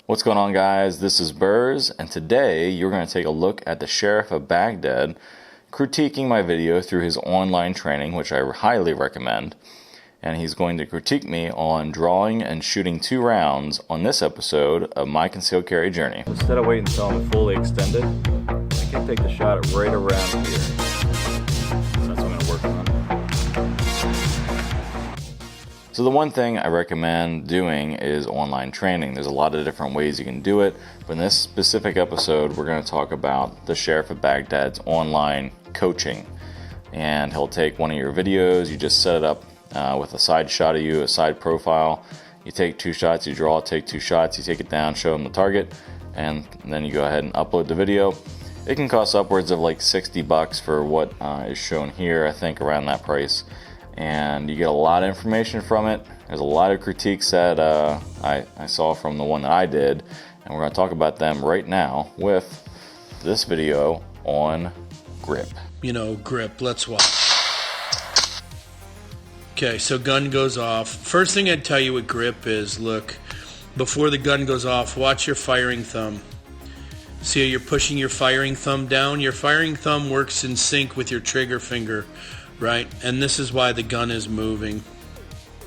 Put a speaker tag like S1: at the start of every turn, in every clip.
S1: What's going on, guys? This is Burrs, and today you're going to take a look at the Sheriff of Baghdad critiquing my video through his online training, which I highly recommend. And he's going to critique me on drawing and shooting 2 rounds on this episode of my concealed carry journey.
S2: Instead of waiting until I'm fully extended, I can take the shot right around here. So that's what I'm going to work on.
S1: So the one thing I recommend doing is online training. There's a lot of different ways you can do it, but in this specific episode, we're going to talk about the Sheriff of Baghdad's online coaching. And he'll take one of your videos, you just set it up with a side shot of you, a side profile. You take 2 shots, you draw, take 2 shots, you take it down, show him the target, and then you go ahead and upload the video. It can cost upwards of like $60 for what is shown here, I think around that price. And you get a lot of information from it. There's a lot of critiques that I saw from the one that I did, and we're going to talk about them right now with this video on grip.
S3: Grip. Let's watch. Okay, so gun goes off. First thing I'd tell you with grip is, look, before the gun goes off, watch your firing thumb. See how you're pushing your firing thumb down? Your firing thumb works in sync with your trigger finger, right? And this is why the gun is moving.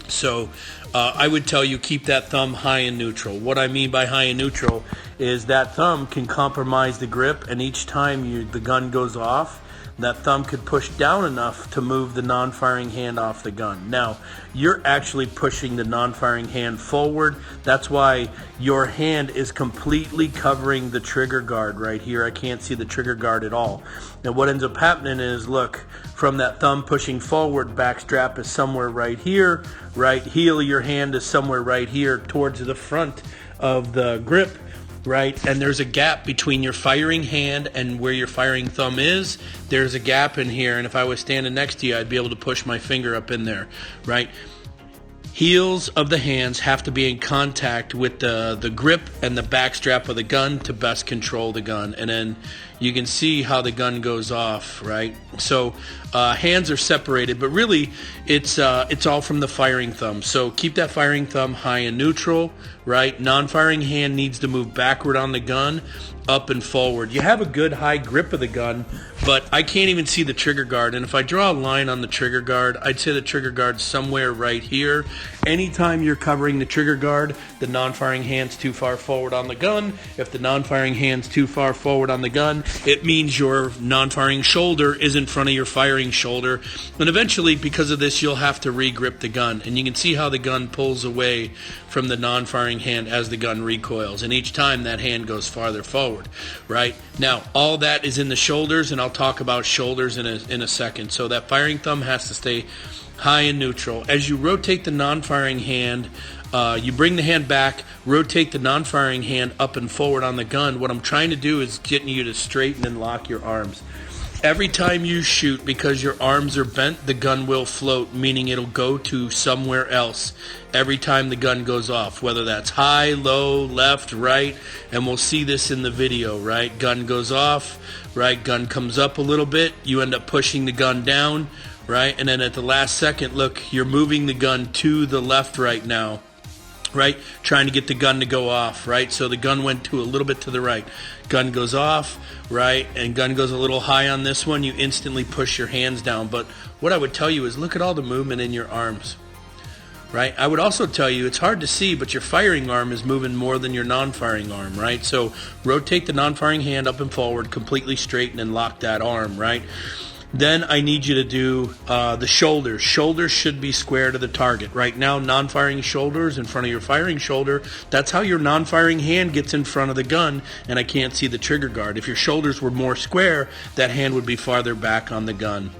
S3: So I would tell you keep that thumb high and neutral. What I mean by high and neutral is that thumb can compromise the grip, and each time the gun goes off, that thumb could push down enough to move the non-firing hand off the gun. Now, you're actually pushing the non-firing hand forward. That's why your hand is completely covering the trigger guard right here. I can't see the trigger guard at all. Now, what ends up happening is, look, from that thumb pushing forward, back strap is somewhere right here. Right heel of your hand is somewhere right here towards the front of the grip. Right, and there's a gap between your firing hand and where your firing thumb is. There's a gap in here, and if I was standing next to you, I'd be able to push my finger up in there, right? Heels of the hands have to be in contact with the grip and the back strap of the gun to best control the gun, and then you can see how the gun goes off, right? So hands are separated, but really it's all from the firing thumb. So keep that firing thumb high and neutral, right? Non-firing hand needs to move backward on the gun, up and forward. You have a good high grip of the gun, but I can't even see the trigger guard. And if I draw a line on the trigger guard, I'd say the trigger guard's somewhere right here. Anytime you're covering the trigger guard, the non-firing hand's too far forward on the gun. If the non-firing hand's too far forward on the gun, it means your non-firing shoulder is in front of your firing shoulder. And eventually, because of this, you'll have to re-grip the gun. And you can see how the gun pulls away from the non-firing hand as the gun recoils. And each time that hand goes farther forward, right? Now, all that is in the shoulders, and I'll talk about shoulders in a second. So that firing thumb has to stay high and neutral. As you rotate the non-firing hand, you bring the hand back, rotate the non-firing hand up and forward on the gun. What I'm trying to do is getting you to straighten and lock your arms. Every time you shoot, because your arms are bent, the gun will float, meaning it'll go to somewhere else every time the gun goes off, whether that's high, low, left, right, and we'll see this in the video, right? Gun goes off, right? Gun comes up a little bit, you end up pushing the gun down, right? And then at the last second, look, you're moving the gun to the left right now, right? Trying to get the gun to go off, right? So the gun went to a little bit to the right. Gun goes off, right? And gun goes a little high on this one. You instantly push your hands down. But what I would tell you is look at all the movement in your arms, right? I would also tell you it's hard to see, but your firing arm is moving more than your non-firing arm, right? So rotate the non-firing hand up and forward, completely straighten and lock that arm, right? Then I need you to do the shoulders. Shoulders should be square to the target. Right now, non-firing shoulders in front of your firing shoulder. That's how your non-firing hand gets in front of the gun, and I can't see the trigger guard. If your shoulders were more square, that hand would be farther back on the gun,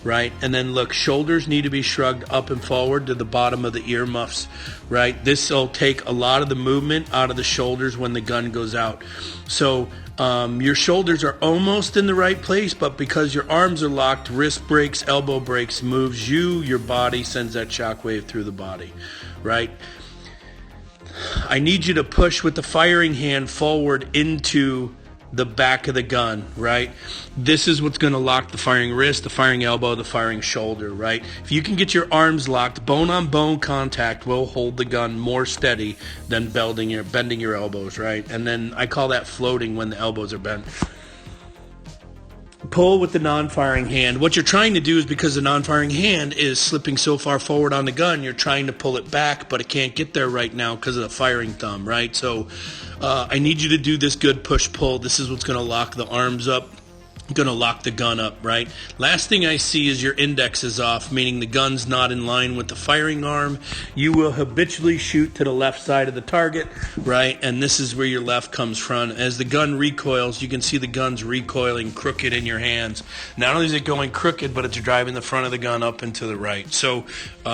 S3: right? And then look, shoulders need to be shrugged up and forward to the bottom of the earmuffs, right? This will take a lot of the movement out of the shoulders when the gun goes out. So your shoulders are almost in the right place, but because your arms are locked, wrist breaks, elbow breaks, moves you, your body sends that shockwave through the body, right? I need you to push with the firing hand forward into the back of the gun, right? This is what's going to lock the firing wrist, the firing elbow, the firing shoulder, right? If you can get your arms locked, bone-on-bone contact will hold the gun more steady than bending your elbows, right? And then I call that floating when the elbows are bent. Pull with the non-firing hand. What you're trying to do is, because the non-firing hand is slipping so far forward on the gun, you're trying to pull it back, but it can't get there right now because of the firing thumb, right? So I need you to do this good push-pull. This is what's going to lock the arms up, going to lock the gun up, right? Last thing I see is your index is off, meaning the gun's not in line with the firing arm. You will habitually shoot to the left side of the target, right? And this is where your left comes from. As the gun recoils, you can see the gun's recoiling crooked in your hands. Not only is it going crooked, but it's driving the front of the gun up and to the right. So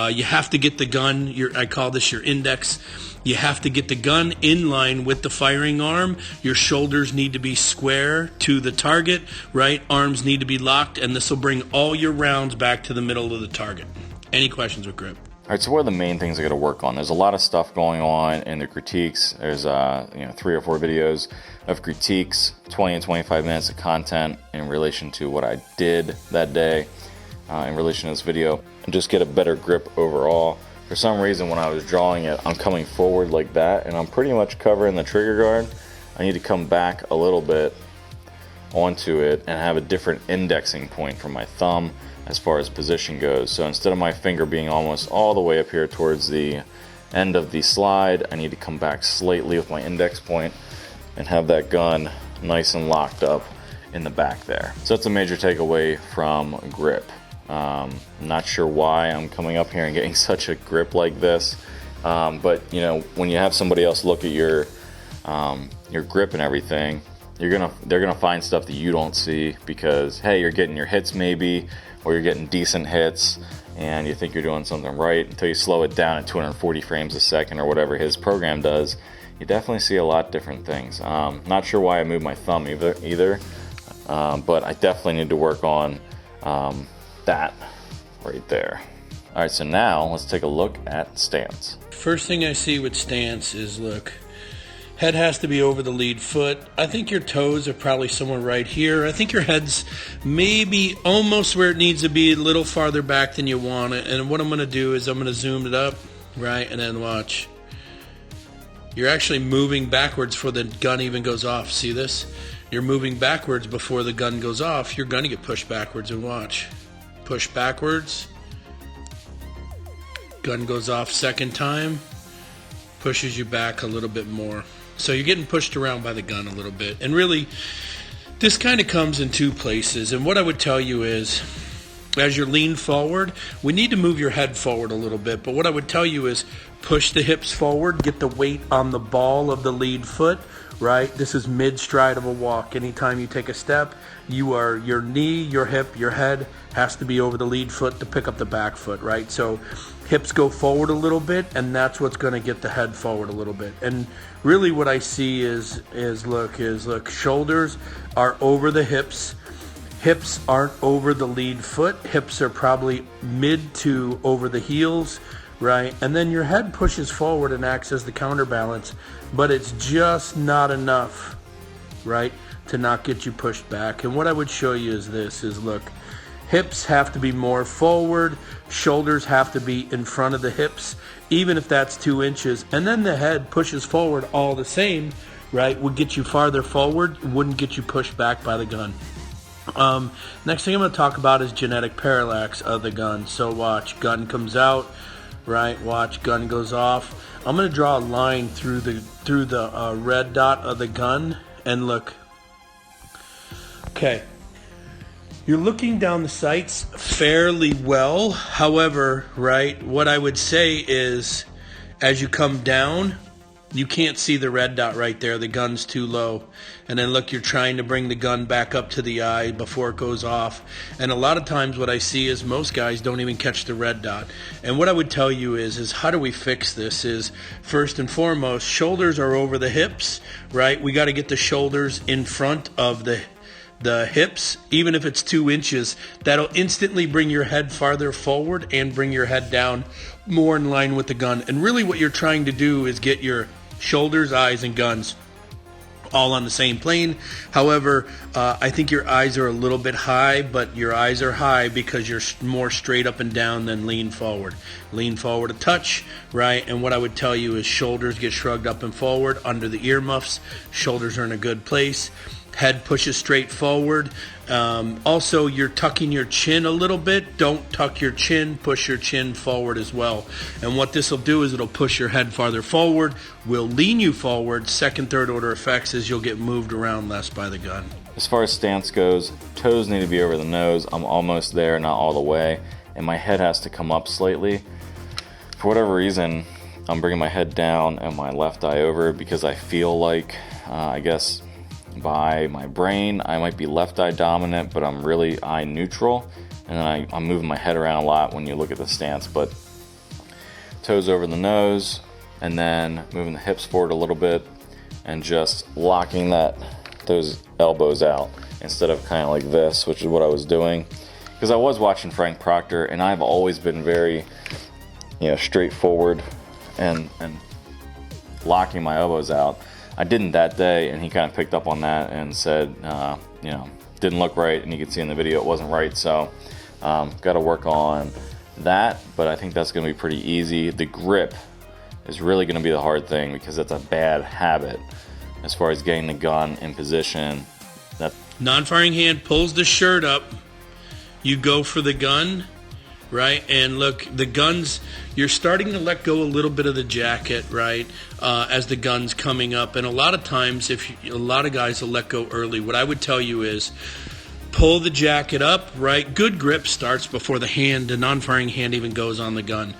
S3: you have to get the gun, I call this your index. You have to get the gun in line with the firing arm. Your shoulders need to be square to the target, right? Arms need to be locked, and this will bring all your rounds back to the middle of the target. Any questions with grip?
S1: All right, so what are the main things I got to work on? There's a lot of stuff going on in the critiques. There's 3 or 4 videos of critiques, 20 and 25 minutes of content in relation to what I did that day in relation to this video, and just get a better grip overall. For some reason, when I was drawing it, I'm coming forward like that, and I'm pretty much covering the trigger guard. I need to come back a little bit onto it and have a different indexing point for my thumb as far as position goes. So instead of my finger being almost all the way up here towards the end of the slide, I need to come back slightly with my index point and have that gun nice and locked up in the back there. So that's a major takeaway from grip. Not sure why I'm coming up here and getting such a grip like this, but you know, when you have somebody else look at your grip and everything, they're gonna find stuff that you don't see, because hey, you're getting your hits maybe, or you're getting decent hits, and you think you're doing something right until you slow it down at 240 frames a second or whatever his program does. You definitely see a lot different things. Not sure why I moved my thumb either, but I definitely need to work on that right there. All right, so now let's take a look at stance.
S3: First thing I see with stance is, look, head has to be over the lead foot. I think your toes are probably somewhere right here. I think your head's maybe almost where it needs to be, a little farther back than you want it. And what I'm going to do is I'm going to zoom it up, right, and then watch. You're actually moving backwards before the gun even goes off. See this? You're moving backwards before the gun goes off. You're going to get pushed backwards, and watch. Push backwards, gun goes off second time, pushes you back a little bit more. So you're getting pushed around by the gun a little bit. And really, this kind of comes in 2 places. And what I would tell you is, as you lean forward, we need to move your head forward a little bit. But what I would tell you is push the hips forward, get the weight on the ball of the lead foot, right? This is mid-stride of a walk. Anytime you take a step, your knee, your hip, your head has to be over the lead foot to pick up the back foot, right? So hips go forward a little bit, and that's what's going to get the head forward a little bit. And really what I see is look, shoulders are over the hips. Hips aren't over the lead foot. Hips are probably mid to over the heels, right? And then your head pushes forward and acts as the counterbalance, but it's just not enough, right, to not get you pushed back. And what I would show you is this, is look, hips have to be more forward, shoulders have to be in front of the hips, even if that's 2 inches, and then the head pushes forward all the same, right, would get you farther forward, wouldn't get you pushed back by the gun. Next thing I'm going to talk about is genetic parallax of the gun. So watch, gun comes out, right, watch, gun goes off. I'm going to draw a line through the red dot of the gun, and look. Okay, you're looking down the sights fairly well. However, right, what I would say is, as you come down, you can't see the red dot right there. The gun's too low. And then look, you're trying to bring the gun back up to the eye before it goes off. And a lot of times what I see is most guys don't even catch the red dot. And what I would tell you is how do we fix this? Is first and foremost, shoulders are over the hips, right? We got to get the shoulders in front of the hips, even if it's 2 inches. That'll instantly bring your head farther forward and bring your head down more in line with the gun. And really what you're trying to do is get your shoulders, eyes, and guns all on the same plane. However, I think your eyes are a little bit high, but your eyes are high because you're more straight up and down than lean forward. Lean forward a touch, right? And what I would tell you is shoulders get shrugged up and forward under the earmuffs. Shoulders are in a good place. Head pushes straight forward. Also, you're tucking your chin a little bit. Don't tuck your chin. Push your chin forward as well. And what this will do is it'll push your head farther forward, will lean you forward. Second, third order effects is you'll get moved around less by the gun.
S1: As far as stance goes, toes need to be over the nose. I'm almost there, not all the way. And my head has to come up slightly. For whatever reason, I'm bringing my head down and my left eye over because I feel like, I guess, by my brain I might be left eye dominant, but I'm really eye neutral, and then I'm moving my head around a lot when you look at the stance. But toes over the nose, and then moving the hips forward a little bit and just locking those elbows out instead of kind of like this, which is what I was doing, because I was watching Frank Proctor and I've always been very, straightforward and locking my elbows out. I didn't that day, and he kind of picked up on that and said, didn't look right, and you can see in the video it wasn't right. So got to work on that, but I think that's going to be pretty easy. The grip is really going to be the hard thing because that's a bad habit as far as getting the gun in position.
S3: Non-firing hand pulls the shirt up. You go for the gun, right? And look, the guns, you're starting to let go a little bit of the jacket, right, as the gun's coming up. And a lot of times, a lot of guys will let go early. What I would tell you is pull the jacket up, right? Good grip starts before the non-firing hand even goes on the gun.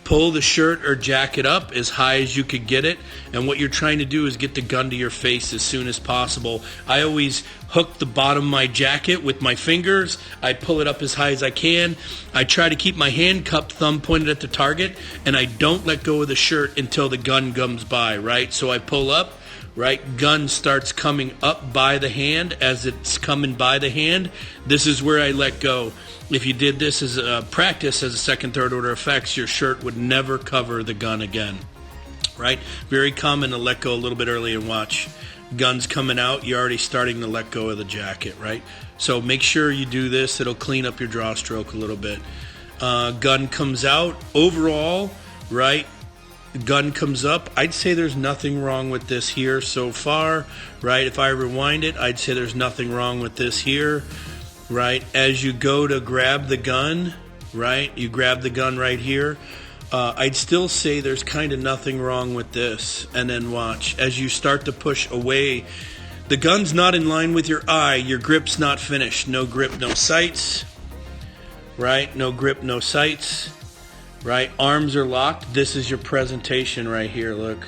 S3: Pull the shirt or jacket up as high as you could get it, and what you're trying to do is get the gun to your face as soon as possible. I always hook the bottom of my jacket with my fingers. I pull it up as high as I can. I try to keep my hand cupped, thumb pointed at the target, and I don't let go of the shirt until the gun comes by, right? So I pull up, right? Gun starts coming up by the hand. As it's coming by the hand, this is where I let go. If you did this as a practice, as a second, third order effects, your shirt would never cover the gun again, right? Very common to let go a little bit early and watch. Gun's coming out, you're already starting to let go of the jacket, right? So make sure you do this. It'll clean up your draw stroke a little bit. Gun comes out. Overall, right? Gun comes up. I'd say there's nothing wrong with this here so far, right? If I rewind it, I'd say there's nothing wrong with this here. Right, as you go to grab the gun, right, you grab the gun right here. I'd still say there's kind of nothing wrong with this. And then watch, as you start to push away, the gun's not in line with your eye, your grip's not finished. No grip, no sights, right, no grip, no sights, right, arms are locked. This is your presentation right here, look.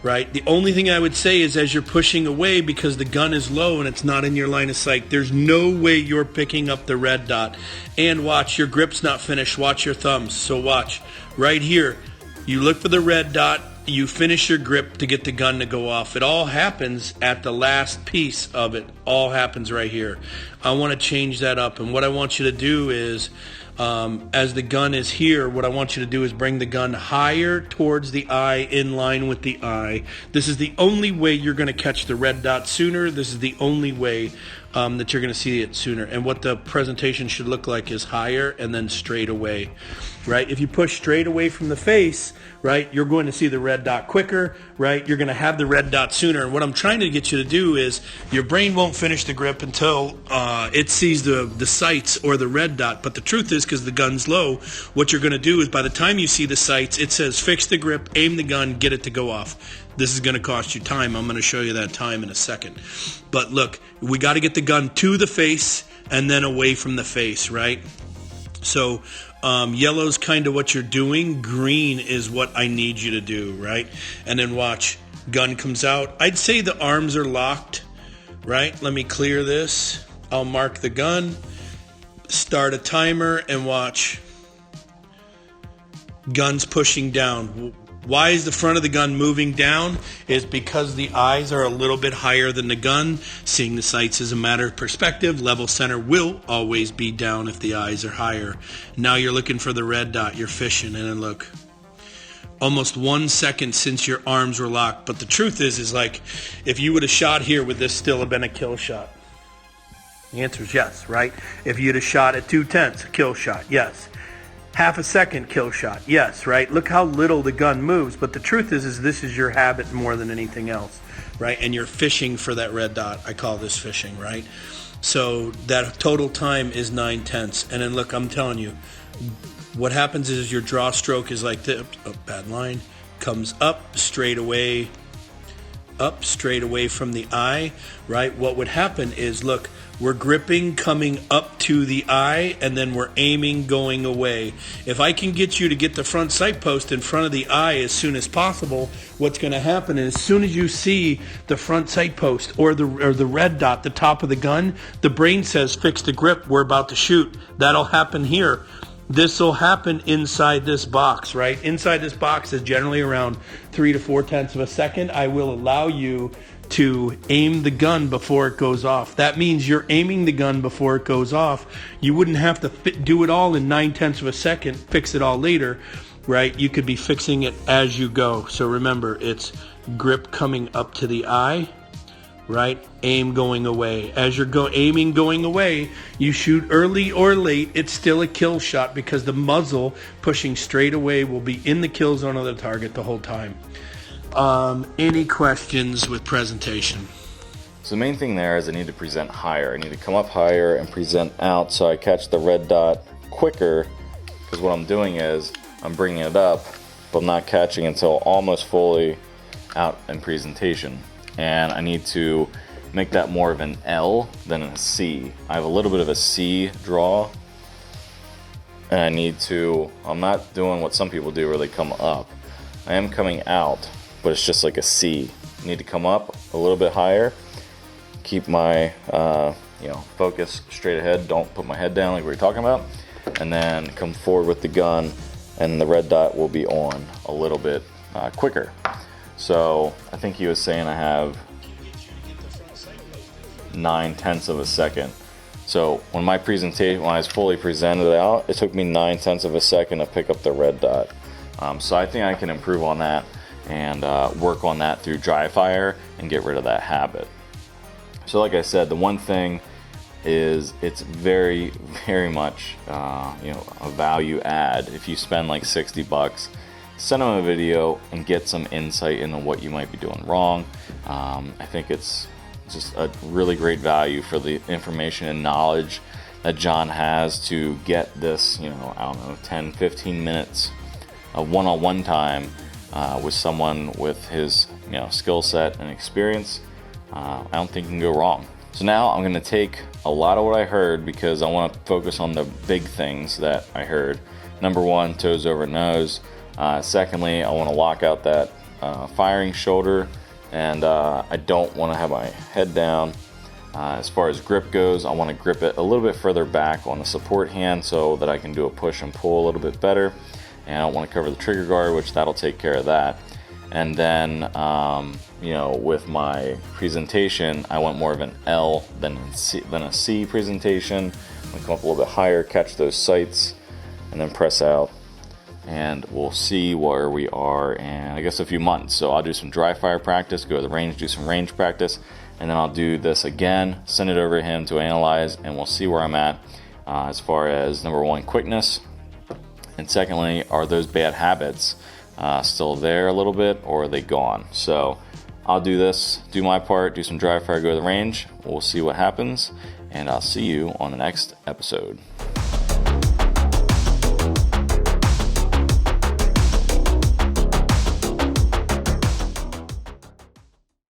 S3: Right? The only thing I would say is as you're pushing away, because the gun is low and it's not in your line of sight, there's no way you're picking up the red dot. And watch, your grip's not finished. Watch your thumbs. So watch. Right here, you look for the red dot, you finish your grip to get the gun to go off. It all happens at the last piece of it. All happens right here. I want to change that up. And what I want you to do is, as the gun is here, what I want you to do is bring the gun higher towards the eye, in line with the eye. This is the only way you're going to catch the red dot sooner. This is the only way that you're going to see it sooner. And what the presentation should look like is higher and then straight away, right? If you push straight away from the face, right, you're going to see the red dot quicker, right? You're going to have the red dot sooner. And what I'm trying to get you to do is your brain won't finish the grip until it sees the sights or the red dot. But the truth is, because the gun's low, what you're going to do is by the time you see the sights, it says fix the grip, aim the gun, get it to go off. This is going to cost you time. I'm going to show you that time in a second. But look, we got to get the gun to the face and then away from the face, right? So yellow's kind of what you're doing. Green is what I need you to do, right? And then watch, gun comes out. I'd say the arms are locked, right? Let me clear this. I'll mark the gun, start a timer, and watch. Gun's pushing down. Why is the front of the gun moving down? Is because the eyes are a little bit higher than the gun. Seeing the sights is a matter of perspective. Level center will always be down if the eyes are higher. Now you're looking for the red dot. You're fishing, and then look. almost 1 second since your arms were locked. But the truth is like, if you would have shot here, would this still have been a kill shot? The answer is yes, right? If you'd have shot at 2/10, a kill shot, yes. Half a second, kill shot, yes, right? Look how little the gun moves. But the truth is this is your habit more than anything else, right? And you're fishing for that red dot. I call this fishing, right? So that total time is 9/10. And then look, I'm telling you, what happens is your draw stroke is like this. Oh, bad line. Comes up straight away from the eye, right? What would happen is, look, we're gripping coming up to the eye, and then we're aiming going away. If I can get you to get the front sight post in front of the eye as soon as possible, what's going to happen is, as soon as you see the front sight post or the red dot, the top of the gun, the brain says, fix the grip, we're about to shoot. That'll happen here. This will happen inside this box, right? Inside this box is generally around 3 to 4/10 of a second. I will allow you to aim the gun before it goes off. That means you're aiming the gun before it goes off. You wouldn't have to do it all in 9/10 of a second, fix it all later, right? You could be fixing it as you go. So remember, it's grip coming up to the eye, right? Aim going away. As you're aiming going away, you shoot early or late, it's still a kill shot, because the muzzle pushing straight away will be in the kill zone of the target the whole time. Any questions with presentation?
S1: So the main thing there is I need to present higher. I need to come up higher and present out so I catch the red dot quicker, because what I'm doing is I'm bringing it up, but I'm not catching until almost fully out in presentation. And I need to make that more of an L than a C. I have a little bit of a C draw, and I need to, I'm not doing what some people do where they come up. I am coming out, but it's just like a C. I need to come up a little bit higher, keep my focus straight ahead, don't put my head down like we were talking about, and then come forward with the gun, and the red dot will be on a little bit quicker. So I think he was saying I have 9/10 of a second. So when my presentation, when I was fully presented it out, it took me 9/10 of a second to pick up the red dot. So I think I can improve on that and work on that through dry fire and get rid of that habit. So like I said, the one thing is it's very, very much a value add. If you spend like $60, send them a video and get some insight into what you might be doing wrong. I think it's just a really great value for the information and knowledge that John has to get this, 10-15 minutes of one-on-one time with someone with his skill set and experience. I don't think you can go wrong. So now I'm going to take a lot of what I heard, because I want to focus on the big things that I heard. Number one, toes over nose. Secondly, I want to lock out that firing shoulder, and I don't want to have my head down. As far as grip goes, I want to grip it a little bit further back on the support hand so that I can do a push and pull a little bit better. And I don't want to cover the trigger guard, which that'll take care of that. And then, with my presentation, I want more of an L than a C presentation. I'm going to come up a little bit higher, catch those sights, and then press out. And we'll see where we are in, I guess, a few months. So I'll do some dry fire practice, go to the range, do some range practice, and then I'll do this again, send it over to him to analyze, and we'll see where I'm at as far as, number one, quickness, and secondly, are those bad habits still there a little bit, or are they gone? So I'll do this, do my part, do some dry fire, go to the range, we'll see what happens, and I'll see you on the next episode.